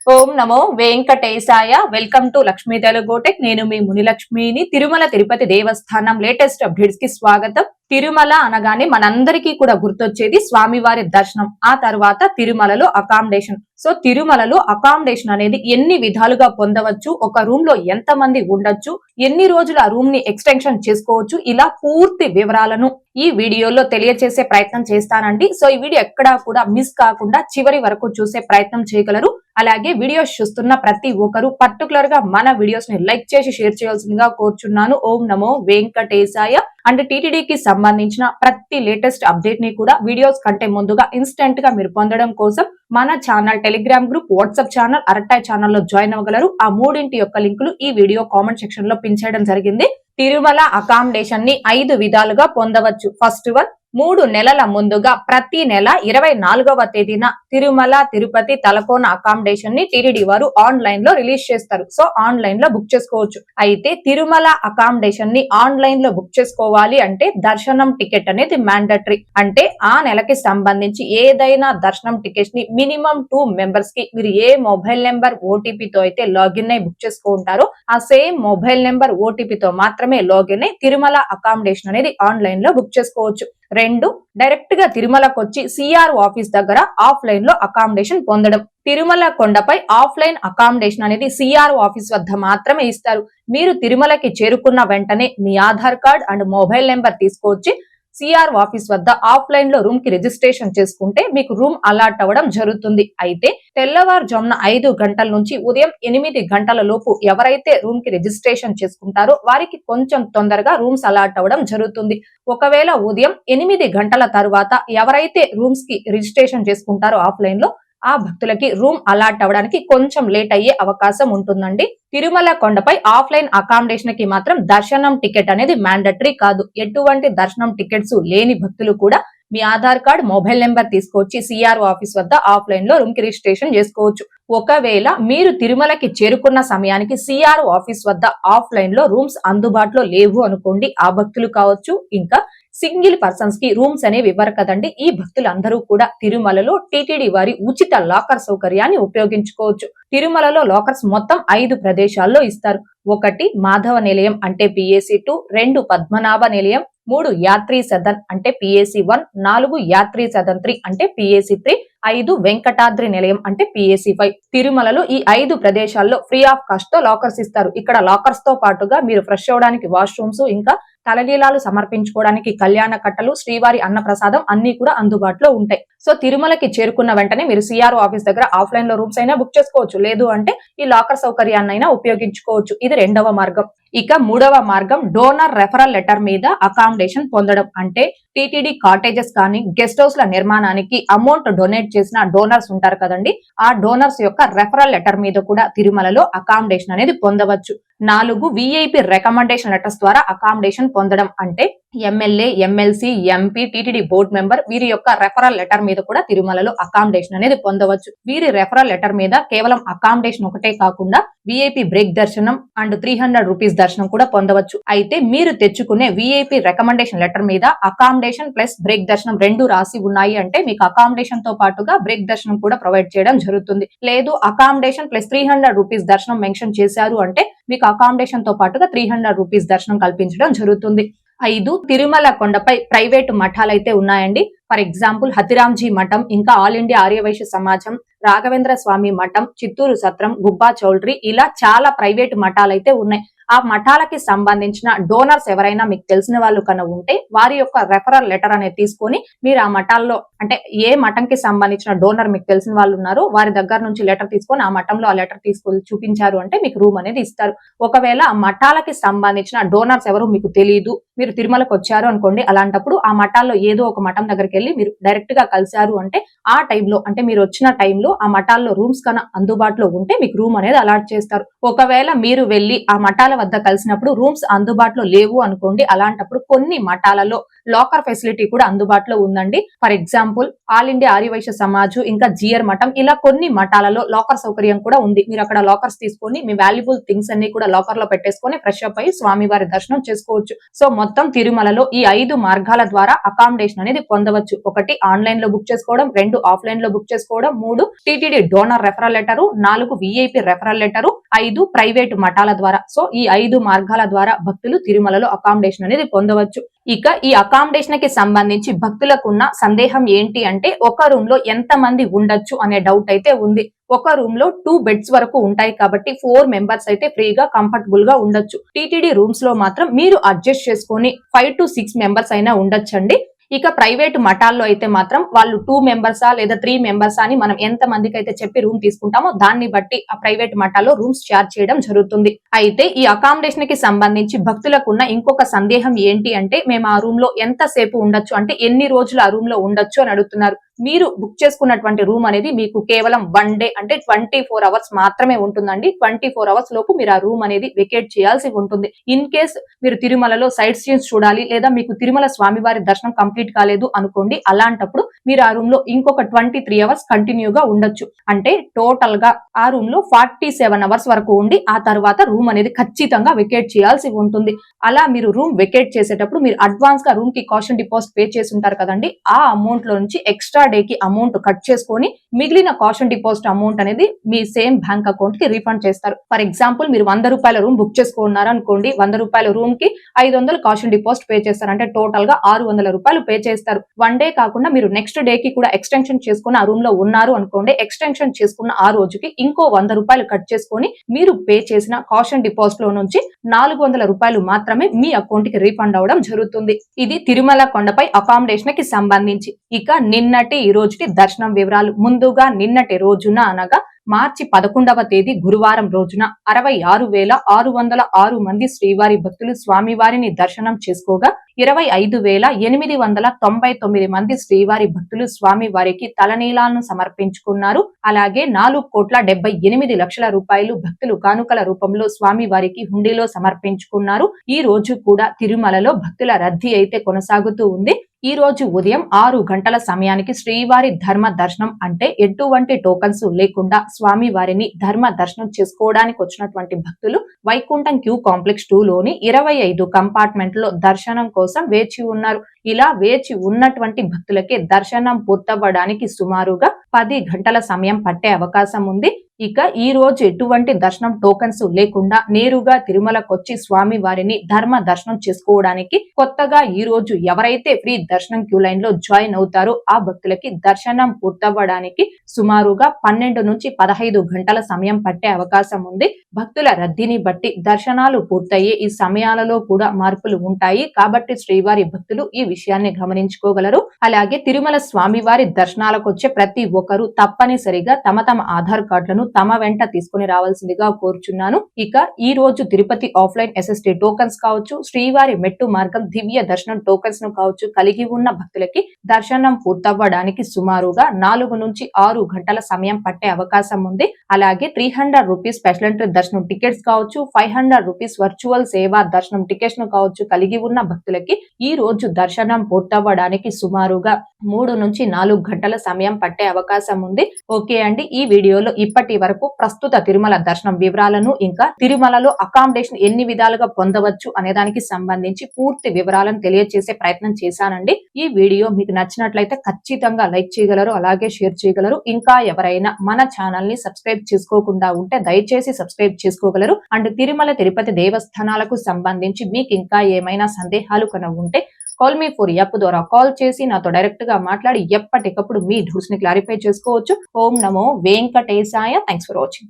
Om Namo Venkatesaya. Welcome to Lakshmi Telugu tech. నేను మీ మునిలక్ష్మిని. తిరుమల తిరుపతి దేవస్థానం latest updates కి స్వాగతం. తిరుమల అనగానే మనందరికీ కూడా గుర్తొచ్చేది స్వామివారి దర్శనం, ఆ తర్వాత తిరుమలలో అకామిడేషన్. సో తిరుమలలో అకామిడేషన్ అనేది ఎన్ని విధాలుగా పొందవచ్చు, ఒక రూమ్ లో ఎంత మంది ఉండొచ్చు, ఎన్ని రోజులు ఆ రూమ్ ని ఎక్స్టెన్షన్ చేసుకోవచ్చు, ఇలా పూర్తి వివరాలను ఈ వీడియోలో తెలియజేసే ప్రయత్నం చేస్తానండి. సో ఈ వీడియో ఎక్కడా కూడా మిస్ కాకుండా చివరి వరకు చూసే ప్రయత్నం చేయగలరు. అలాగే వీడియోస్ చూస్తున్న ప్రతి ఒక్కరు పర్టికులర్ గా మన వీడియోస్ ని లైక్ చేసి షేర్ చేయాల్సిందిగా కోరుచున్నాను. ఓం నమో వెంకటేశాయ. అండ్ టీటీడీకి సంబంధించిన ప్రతి లేటెస్ట్ అప్డేట్ ని కూడా వీడియోస్ కంటే ముందుగా ఇన్స్టెంట్ గా మీరు పొందడం కోసం మన channel, telegram group, WhatsApp channel, Arattai ఛానల్లో జాయిన్ అవ్వగలరు. ఆ మూడింటి యొక్క లింకులు ఈ వీడియో కామెంట్ సెక్షన్ లో పిన్ చేయడం జరిగింది. తిరుమల అకామిడేషన్ ని 5 విధాలుగా పొందవచ్చు. ఫస్ట్ వన్, 3 నెలల ముందుగా ప్రతి నెల 24వ తేదీన తిరుమల తిరుపతి తలకోన అకామిడేషన్ ని టీటీడీ వారు ఆన్లైన్ లో రిలీజ్ చేస్తారు. సో ఆన్లైన్ లో బుక్ చేసుకోవచ్చు. అయితే తిరుమల అకామిడేషన్ ని ఆన్లైన్ లో బుక్ చేసుకోవాలి అంటే దర్శనం టికెట్ అనేది మ్యాండటరీ. అంటే ఆ నెలకి సంబంధించి ఏదైనా దర్శనం టికెట్స్ ని మినిమం 2 మెంబర్స్ కి మీరు ఏ మొబైల్ నెంబర్ ఓటీపీతో అయితే లాగిన్ అయి బుక్ చేసుకుంటారో ఆ సేమ్ మొబైల్ నెంబర్ ఓటీపీతో మాత్రమే లాగిన్ అయి తిరుమల అకామిడేషన్ అనేది ఆన్లైన్ లో బుక్ చేసుకోవచ్చు. 2, డైరెక్ట్ గా తిరుమలకు వచ్చి సిఆర్ ఆఫీస్ దగ్గర ఆఫ్లైన్ లో అకామిడేషన్ పొందడం. తిరుమల కొండపై ఆఫ్లైన్ అకామిడేషన్ అనేది సిఆర్ ఆఫీస్ వద్ద మాత్రమే ఇస్తారు. మీరు తిరుమలకి చేరుకున్న వెంటనే మీ Aadhaar card and mobile number తీసుకొచ్చి సిఆర్ ఆఫీస్ వద్ద ఆఫ్లైన్ లో రూమ్ కి రిజిస్ట్రేషన్ చేసుకుంటే మీకు రూమ్ అలాట్ అవ్వడం జరుగుతుంది. అయితే తెల్లవారుజామున 5 గంటల నుంచి ఉదయం 8 గంటల లోపు ఎవరైతే రూమ్ కి రిజిస్ట్రేషన్ చేసుకుంటారో వారికి కొంచెం తొందరగా రూమ్స్ అలాట్ అవ్వడం జరుగుతుంది. ఒకవేళ ఉదయం 8 గంటల తర్వాత ఎవరైతే రూమ్స్ కి రిజిస్ట్రేషన్ చేసుకుంటారో ఆఫ్లైన్ లో ఆ భక్తులకి రూమ్ అలాట్ అవ్వడానికి కొంచెం లేట్ అయ్యే అవకాశం ఉంటుందండి. తిరుమల కొండపై ఆఫ్లైన్ అకామిడేషన్ కి మాత్రం దర్శనం టికెట్ అనేది మ్యాండటరీ కాదు. ఎటువంటి దర్శనం టికెట్స్ లేని భక్తులు కూడా మీ ఆధార్ కార్డ్, మొబైల్ నెంబర్ తీసుకొచ్చి సిఆర్ఓ ఆఫీస్ వద్ద ఆఫ్లైన్ లో రూమ్ కి రిజిస్ట్రేషన్ చేసుకోవచ్చు. ఒకవేళ మీరు తిరుమలకి చేరుకున్న సమయానికి సిఆర్ఓ ఆఫీస్ వద్ద ఆఫ్లైన్ లో రూమ్స్ అందుబాటులో లేవు అనుకోండి, ఆ భక్తులు కావచ్చు, ఇంకా సింగిల్ పర్సన్స్ కి రూమ్స్ అనేవి ఇవ్వరు కదండి. ఈ భక్తులందరూ కూడా తిరుమలలో టీటీడీ వారి ఉచిత లాకర్ సౌకర్యాన్ని ఉపయోగించుకోవచ్చు. తిరుమలలో లాకర్స్ మొత్తం 5 ప్రదేశాల్లో ఇస్తారు. 1 మాధవ నిలయం అంటే పిఏసి 2, 2 పద్మనాభ నిలయం, 3 యాత్రీ సదన్ అంటే పిఏసి 1, 4 యాత్రీ సదన్ 3 అంటే పిఏసి 3, 5 వెంకటాద్రి నిలయం అంటే పిఏసి 5. తిరుమలలో ఈ 5 ప్రదేశాల్లో ఫ్రీ ఆఫ్ కాస్ట్ తో లాకర్స్ ఇస్తారు. ఇక్కడ లాకర్స్ తో పాటుగా మీరు ఫ్రెష్ అవడానికి వాష్రూమ్స్, ఇంకా తలనీలాలు సమర్పించుకోవడానికి కళ్యాణ కట్టలు, శ్రీవారి అన్న ప్రసాదం అన్ని కూడా అందుబాటులో ఉంటాయి. సో తిరుమలకి చేరుకున్న వెంటనే మీరు సిఆర్ఓ ఆఫీస్ దగ్గర ఆఫ్లైన్ లో రూమ్స్ అయినా బుక్ చేసుకోవచ్చు, లేదు అంటే ఈ లాకర్ సౌకర్యాన్నైనా ఉపయోగించుకోవచ్చు. ఇది 2వ మార్గం. ఇక 3వ మార్గం, డోనర్ రెఫరల్ లెటర్ మీద అకామిడేషన్ పొందడం. అంటే టీటీడీ కాటేజెస్ కానీ గెస్ట్ హౌస్ ల నిర్మాణానికి అమౌంట్ డొనేట్ చేసిన డోనర్స్ ఉంటారు కదండి, ఆ డోనర్స్ యొక్క రెఫరల్ లెటర్ మీద కూడా తిరుమలలో అకామిడేషన్ అనేది పొందవచ్చు. 4 విఐపి రికమెండేషన్ లెటర్స్ ద్వారా అకామిడేషన్ పొందడం. అంటే MLA, MLC, MP, TTD board member వీరి యొక్క రెఫరల్ లెటర్ మీద కూడా తిరుమలలో అకామిడేషన్ అనేది పొందవచ్చు. వీరి రెఫరల్ లెటర్ మీద కేవలం అకామిడేషన్ ఒకటే కాకుండా విఐపి బ్రేక్ దర్శనం అండ్ 300 రూపీస్ దర్శనం కూడా పొందవచ్చు. అయితే మీరు తెచ్చుకునే విఐపి రికమెండేషన్ లెటర్ మీద అకామిడేషన్ ప్లస్ బ్రేక్ దర్శనం 2 రాసి ఉన్నాయి అంటే మీకు అకామిడేషన్ తో పాటుగా బ్రేక్ దర్శనం కూడా ప్రొవైడ్ చేయడం జరుగుతుంది. లేదు అకామిడేషన్ ప్లస్ 300 రూపీస్ దర్శనం మెన్షన్ చేశారు అంటే మీకు అకామిడేషన్ తో పాటుగా 300 రూపీస్ దర్శనం కల్పించడం జరుగుతుంది. 5 తిరుమల కొండపై ప్రైవేటు మఠాలైతే ఉన్నాయండి. ఫర్ ఎగ్జాంపుల్ హతిరాంజీ మఠం, ఇంకా ఆల్ ఇండియా ఆర్యవైశ్య సమాజం, రాఘవేంద్ర స్వామి మఠం, చిత్తూరు సత్రం, గుబ్బా చౌల్ట్రీ, ఇలా చాలా ప్రైవేటు మఠాలైతే ఉన్నాయి. ఆ మఠాలకి సంబంధించిన డోనర్స్ ఎవరైనా మీకు తెలిసిన వాళ్ళు కన్నా ఉంటే వారి యొక్క రెఫరల్ లెటర్ అనేది తీసుకొని మీరు ఆ మఠాల్లో, అంటే ఏ మఠంకి సంబంధించిన డోనర్ మీకు తెలిసిన వాళ్ళు ఉన్నారో వారి దగ్గర నుంచి లెటర్ తీసుకొని ఆ మఠంలో ఆ లెటర్ తీసుకొని చూపించారు అంటే మీకు రూమ్ అనేది ఇస్తారు. ఒకవేళ ఆ మఠాలకి సంబంధించిన డోనర్స్ ఎవరు మీకు తెలియదు, మీరు తిరుమలకు వచ్చారు అనుకోండి, అలాంటప్పుడు ఆ మఠాల్లో ఏదో ఒక మఠం దగ్గరికి వెళ్ళి మీరు డైరెక్ట్ గా కలిశారు అంటే ఆ టైంలో, అంటే మీరు వచ్చిన టైంలో ఆ మఠాల్లో రూమ్స్ కన్నా అందుబాటులో ఉంటే మీకు రూమ్ అనేది అలాట్ చేస్తారు. ఒకవేళ మీరు వెళ్లి ఆ మఠాల వద్ద కలిసినప్పుడు రూమ్స్ అందుబాటులో లేవు అనుకోండి, అలాంటప్పుడు కొన్ని మఠాలలో లాకర్ ఫెసిలిటీ కూడా అందుబాటులో ఉందండి. For example all India Aryavaishya Samaj, ఇంకా జిఆర్ మఠం, ఇలా కొన్ని మఠాలలో లాకర్ సౌకర్యం కూడా ఉంది. మీరు అక్కడ లాకర్స్ తీసుకొని మీ వాల్యుబుల్ థింగ్స్ అన్ని కూడా లాకర్ లో పెట్టేసుకొని ఫ్రెష్ అప్ అయ్యి స్వామివారి దర్శనం చేసుకోవచ్చు. సో మొత్తం తిరుమలలో ఈ 5 మార్గాల ద్వారా అకామిడేషన్ అనేది పొందవచ్చు. 1 ఆన్లైన్ లో బుక్ చేసుకోవడం, 2 ఆఫ్లైన్ లో బుక్ చేసుకోవడం, 3 TTD donor referral letter, 4 VIP referral letter, 5 private మఠాల ద్వారా. సో ఈ 5 మార్గాల ద్వారా భక్తులు తిరుమలలో అకామిడేషన్ అనేది పొందవచ్చు. ఇక ఈ అకామిడేషన్ కి సంబంధించి భక్తులకున్న సందేహం ఏంటి అంటే, ఒక రూమ్ లో ఎంత మంది ఉండొచ్చు అనే డౌట్ అయితే ఉంది. ఒక రూమ్ లో 2 బెడ్స్ వరకు ఉంటాయి కాబట్టి 4 మెంబర్స్ అయితే ఫ్రీగా కంఫర్టబుల్ గా ఉండొచ్చు. టీటీడీ రూమ్స్ లో మాత్రం మీరు అడ్జస్ట్ చేసుకొని 5 to 6 మెంబర్స్ అయినా ఉండొచ్చండి. ఇక ప్రైవేట్ మఠాల్లో అయితే మాత్రం వాళ్ళు 2 మెంబర్సా లేదా 3 మెంబర్సా అని మనం ఎంత మందికి అయితే చెప్పి రూమ్ తీసుకుంటామో దాన్ని బట్టి ఆ ప్రైవేట్ మఠాల్లో రూమ్స్ చార్జ్ చేయడం జరుగుతుంది. అయితే ఈ అకామిడేషన్ కి సంబంధించి భక్తులకున్న ఇంకొక సందేహం ఏంటి అంటే, మేము ఆ రూమ్ లో ఎంత సేపు ఉండొచ్చు అంటే ఎన్ని రోజులు ఆ రూమ్ లో ఉండొచ్చు అని అడుగుతున్నారు. మీరు బుక్ చేసుకున్నటువంటి రూమ్ అనేది మీకు కేవలం 1 డే అంటే 24 అవర్స్ మాత్రమే ఉంటుందండి. 24 అవర్స్ లోపు మీరు ఆ రూమ్ అనేది వెకేట్ చేయాల్సి ఉంటుంది. ఇన్ కేస్ మీరు తిరుమలలో సైట్ సీన్స్ చూడాలి లేదా మీకు తిరుమల స్వామివారి దర్శనం కంప్లీట్ కాలేదు అనుకోండి, అలాంటప్పుడు మీరు ఆ రూమ్ లో ఇంకొక 23 అవర్స్ కంటిన్యూగా ఉండొచ్చు. అంటే టోటల్ గా ఆ రూమ్ లో 47 అవర్స్ వరకు ఉండి ఆ తర్వాత రూమ్ అనేది ఖచ్చితంగా వెకేట్ చేయాల్సి ఉంటుంది. అలా మీరు రూమ్ వెకేట్ చేసేటప్పుడు మీరు అడ్వాన్స్ గా రూమ్ కి కాషన్ డిపాజిట్ పే చేసి ఉంటారు కదండి, ఆ అమౌంట్ లో నుంచి ఎక్స్ట్రా డే కి అమౌంట్ కట్ చేసుకొని మిగిలిన కాషన్ డిపాజిట్ అమౌంట్ అనేది మీ సేమ్ బ్యాంక్ అకౌంట్ కి రీఫండ్ చేస్తారు. ఫర్ ఎగ్జాంపుల్ మీరు 100 రూపాయల రూమ్ బుక్ చేసుకున్నారు అనుకోండి, 100 రూపాయల రూమ్ కి 500 కాషన్ డిపాజిట్ పే చేస్తారు. అంటే టోటల్ గా 600 రూపాయలు పే చేస్తారు. 1 డే కాకుండా మీరు నెక్స్ట్ డే కి కూడా ఎక్స్టెన్షన్ చేసుకుని ఆ రూమ్ లో ఉన్నారు అనుకోండి, ఎక్స్టెన్షన్ చేసుకున్న ఆ రోజుకి ఇంకో 100 రూపాయలు కట్ చేసుకొని మీరు పే చేసిన కాషన్ డిపాజిట్ లో నుంచి 400 రూపాయలు మాత్రమే మీ అకౌంట్ కి రీఫండ్ అవడం జరుగుతుంది. ఇది తిరుమల కొండపై అకామిడేషన్ కి సంబంధించి. ఇక నిన్నటి ఈ రోజుకి దర్శనం వివరాలు. ముందుగా నిన్నటి రోజున అనగా మార్చి 11వ తేదీ గురువారం రోజున 66,606 మంది శ్రీవారి భక్తులు స్వామివారిని దర్శనం చేసుకోగా 25,899 మంది శ్రీవారి భక్తులు స్వామివారికి తలనీలాలను సమర్పించుకున్నారు. అలాగే 4,78,00,000 రూపాయలు భక్తులు కానుకల రూపంలో స్వామివారికి హుండీలో సమర్పించుకున్నారు. ఈ రోజు కూడా తిరుమలలో భక్తుల రద్దీ అయితే కొనసాగుతూ ఉంది. ఈ రోజు ఉదయం 6 గంటల సమయానికి శ్రీవారి ధర్మ దర్శనం అంటే ఎటువంటి టోకన్స్ లేకుండా స్వామివారిని ధర్మ దర్శనం చేసుకోవడానికి వచ్చినటువంటి భక్తులు వైకుంఠం క్యూ కాంప్లెక్స్ 2 లోని 25 కంపార్ట్మెంట్ లో దర్శనం కోసం వేచి ఉన్నారు. ఇలా వేచి ఉన్నటువంటి భక్తులకే దర్శనం పూర్తవ్వడానికి సుమారుగా 10 గంటల సమయం పట్టే అవకాశం ఉంది. ఇక ఈ రోజు ఎటువంటి దర్శనం టోకన్స్ లేకుండా నేరుగా తిరుమలకొచ్చి స్వామి వారిని ధర్మ దర్శనం చేసుకోవడానికి కొత్తగా ఈ రోజు ఎవరైతే ఫ్రీ దర్శనం క్యూ లైన్ లో జాయిన్ అవుతారో ఆ భక్తులకి దర్శనం పూర్తవ్వడానికి సుమారుగా 12 నుంచి 15 గంటల సమయం పట్టే అవకాశం ఉంది. భక్తుల రద్దీని బట్టి దర్శనాలు పూర్తయ్యే ఈ సమయాలలో కూడా మార్పులు ఉంటాయి కాబట్టి శ్రీవారి భక్తులు ఈ విషయాన్ని గమనించుకోగలరు. అలాగే తిరుమల స్వామివారి దర్శనాలకు వచ్చే ప్రతి ఒక్కరూ తప్పనిసరిగా తమ ఆధార్ కార్డులను తమ వెంట తీసుకుని రావాల్సిందిగా కోరుచున్నాను. ఇక ఈ రోజు తిరుపతి ఆఫ్లైన్ SST టోకన్స్ కావచ్చు, శ్రీవారి మెట్టు మార్గం దివ్య దర్శనం టోకన్స్ ను కావచ్చు కలిగి ఉన్న భక్తులకి దర్శనం పూర్తవ్వడానికి సుమారుగా 4 నుంచి 6 గంటల సమయం పట్టే అవకాశం ఉంది. అలాగే 300 రూపీస్ స్పెషల్ ఎంట్రీ దర్శనం టికెట్స్ కావచ్చు, 500 రూపీస్ వర్చువల్ సేవా దర్శనం టికెట్స్ ను కావచ్చు కలిగి ఉన్న భక్తులకి ఈ రోజు దర్శనం పూర్తవ్వడానికి సుమారుగా 3 నుంచి 4 గంటల సమయం పట్టే అవకాశం ఉంది. ఓకే అండి, ఈ వీడియోలో ఇప్పటి వరకు ప్రస్తుత తిరుమల దర్శనం వివరాలను ఇంకా తిరుమలలో అకామిడేషన్ ఎన్ని విధాలుగా పొందవచ్చు అనే దానికి సంబంధించి పూర్తి వివరాలను తెలియజేసే ప్రయత్నం చేశానండి. ఈ వీడియో మీకు నచ్చినట్లయితే ఖచ్చితంగా లైక్ చేయగలరు, అలాగే షేర్ చేయగలరు. ఇంకా ఎవరైనా మన ఛానల్ ని సబ్స్క్రైబ్ చేసుకోకుండా ఉంటే దయచేసి సబ్స్క్రైబ్ చేసుకోగలరు. అండ్ తిరుమల తిరుపతి దేవస్థానాలకు సంబంధించి మీకు ఇంకా ఏమైనా సందేహాలు కనుక ఉంటే కాల్ మీ ఫర్ యాప్ ద్వారా కాల్ చేసి నాతో డైరెక్ట్ గా మాట్లాడి ఎప్పటికప్పుడు మీ డౌట్స్ ని క్లారిఫై చేసుకోవచ్చు. ఓం నమో వెంకటేశాయ. Thanks for watching.